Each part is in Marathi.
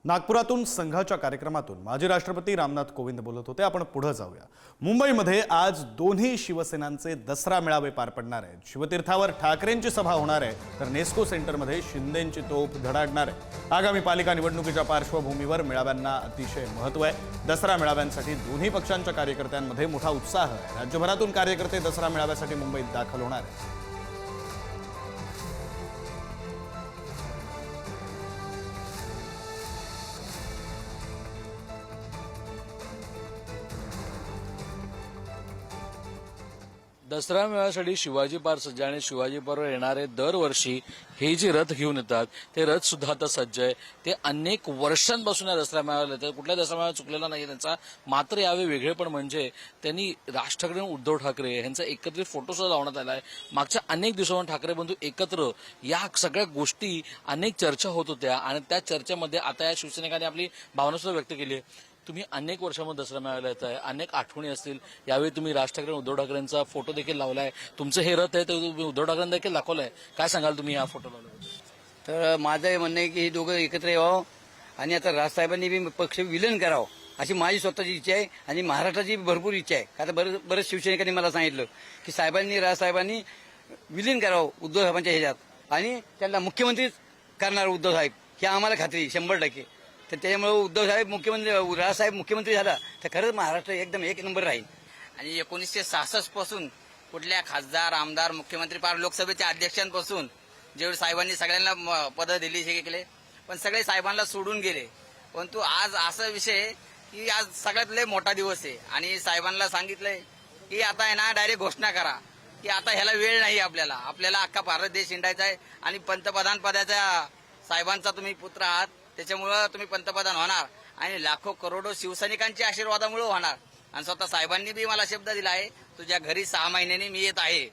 नागपुरातून संघाच्या कार्यक्रमातून माजी राष्ट्रपती रामनाथ कोविंद बोलत होते। आपण पुढे जाऊया। मुंबईमध्ये आज दोन्ही शिवसेनांचे दसरा मेळावे पार पडणार आहेत। शिवतीर्थावर ठाकरेंची सभा होणार आहे तर नेस्को सेंटरमध्ये शिंदेंची तोफ धडाडणार आहे। आगामी पालिका निवडणुकीच्या पार्श्वभूमीवर मेळाव्यांना अतिशय महत्त्व आहे। दसरा मेळाव्यांसाठी दोन्ही पक्षांच्या कार्यकर्त्यांमध्ये मोठा उत्साह आहे। राज्यभरातून कार्यकर्ते दसरा मेळाव्यासाठी मुंबईत दाखल होणार आहेत। दसरा मेळाव्यासाठी शिवाजी पार्क सज्ज आणि शिवाजी पार्कवर येणारे दरवर्षी हे जे रथ घेऊन येतात ते रथ सुद्धा आता सज्ज आहे। ते अनेक वर्षांपासून या दसरा मेळाव्याला येतात। कुठल्या दसरा मेळावा चुकलेला नाही त्यांचा। मात्र यावे वेगळेपण म्हणजे त्यांनी राज ठाकरे आणि उद्धव ठाकरे यांचा एकत्रित फोटो सुद्धा लावण्यात आला आहे। मागच्या अनेक दिवसांपासून ठाकरे बंधू एकत्र या सगळ्या गोष्टी अनेक चर्चा होत होत्या आणि त्या चर्चेमध्ये आता या शिवसैनिकांनी आपली भावना सुद्धा व्यक्त केली आहे। तुम्ही अनेक वर्षांमध्ये दसरा मेळाव्याला येत आहे, अनेक आठवणी असतील। यावेळी तुम्ही राज ठाकरे आणि उद्धव ठाकरेंचा फोटो देखील लावलाय। तुमचं हे रथ आहे ते तुम्ही उद्धव ठाकरेंना देखील दाखवलंय। काय सांगाल तुम्ही या फोटो लावल्याबद्दल? तर माझं हे म्हणणं आहे की हे दोघं एकत्र यावं आणि आता राजसाहेबांनी बी पक्ष विलीन करावं अशी माझी स्वतःची इच्छा आहे आणि महाराष्ट्राची भरपूर इच्छा आहे। आता बरेच शिवसैनिकांनी मला सांगितलं की राजसाहेबांनी विलीन करावं उद्धव साहेबांच्या ह्याच्यात आणि त्यांना मुख्यमंत्रीच करणार उद्धव साहेब ही आम्हाला खात्री 100%। तर त्याच्यामुळे उद्धव साहेब मुख्यमंत्री राजसाहेब मुख्यमंत्री झाला तर खरंच महाराष्ट्र एकदम एक नंबर राहील। आणि 1966 पासून कुठल्या खासदार आमदार मुख्यमंत्री पार लोकसभेच्या अध्यक्षांपासून जेवढे साहेबांनी सगळ्यांना पदं दिली हे केले पण सगळे साहेबांना सोडून गेले। परंतु आज असा विषय की आज सगळ्यात लय मोठा दिवस आहे आणि साहेबांना सांगितलंय की आता आहे ना डायरेक्ट घोषणा करा की आता ह्याला वेळ नाही। आपल्याला अख्खा भारत देश हिंडायचा आहे आणि पंतप्रधान पदाच्या साहेबांचा तुम्ही पुत्र आहात त्याच्यामुळं तुम्ही पंतप्रधान होणार आणि लाखो करोडो शिवसैनिकांच्या आशीर्वादामुळे होणार। आणि स्वतः साहेबांनी बी मला शब्द दिला आहे तुझ्या घरी 6 महिन्यांनी मी येत आहे।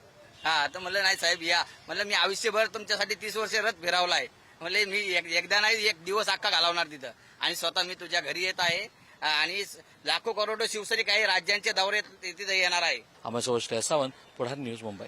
तर म्हणलं नाही साहेब या, म्हणलं मी आयुष्यभर तुमच्यासाठी 30 वर्ष रथ फिरवलाय, म्हणले मी एकदा नाही एक दिवस अख्खा घालवणार तिथं आणि स्वतः मी तुझ्या घरी येत आहे आणि लाखो करोडो शिवसैनिक आहे राज्यांचे दौरे तिथे येणार आहे। आम्हाला सावंत, पुढार न्यूज, मुंबई।